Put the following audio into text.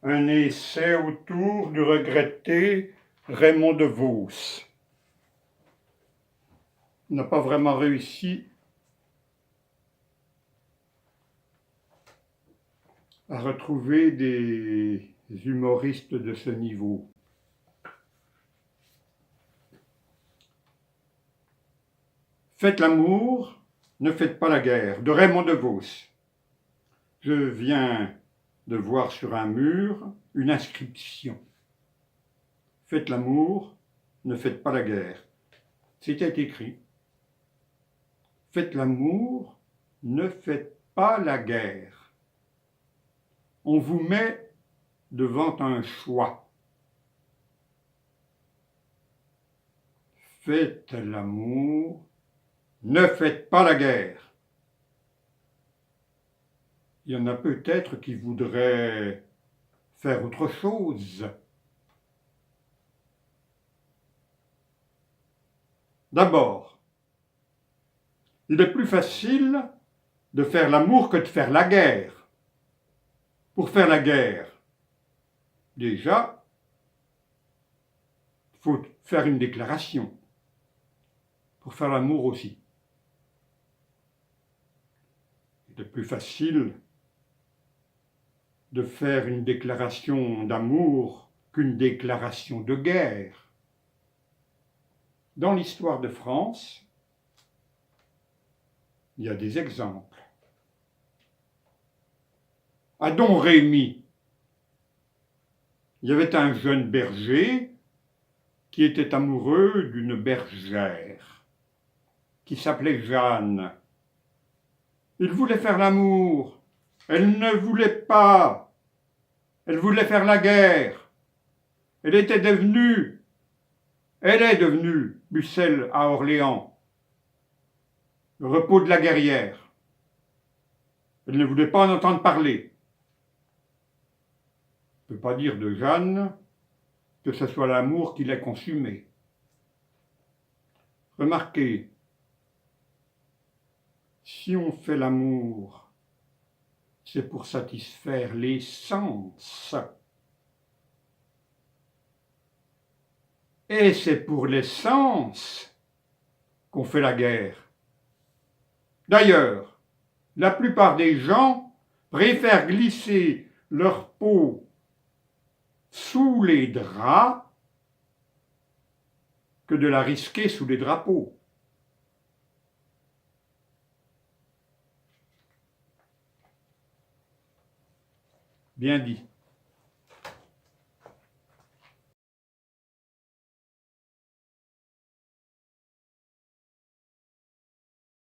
un essai autour du regretté Raymond DeVos. On n'a pas vraiment réussi à retrouver des humoristes de ce niveau. Faites l'amour, ne faites pas la guerre, de Raymond DeVos. Je viens de voir sur un mur une inscription. Faites l'amour, ne faites pas la guerre. C'était écrit. Faites l'amour, ne faites pas la guerre. On vous met devant un choix. Faites l'amour, ne faites pas la guerre. Il y en a peut-être qui voudraient faire autre chose. D'abord, il est plus facile de faire l'amour que de faire la guerre. Pour faire la guerre, déjà, il faut faire une déclaration. Pour faire l'amour aussi. Il est plus facile de faire une déclaration d'amour qu'une déclaration de guerre. Dans l'histoire de France, il y a des exemples. À Domrémy, il y avait un jeune berger qui était amoureux d'une bergère qui s'appelait Jeanne. Il voulait faire l'amour. Elle ne voulait pas. Elle voulait faire la guerre. Elle est devenue Bussel à Orléans, le repos de la guerrière. Elle ne voulait pas en entendre parler. Je ne peux pas dire de Jeanne que ce soit l'amour qui l'ait consumée. Remarquez, si on fait l'amour, c'est pour satisfaire les sens. Et c'est pour les sens qu'on fait la guerre. D'ailleurs, la plupart des gens préfèrent glisser leur peau sous les draps que de la risquer sous les drapeaux. Bien dit.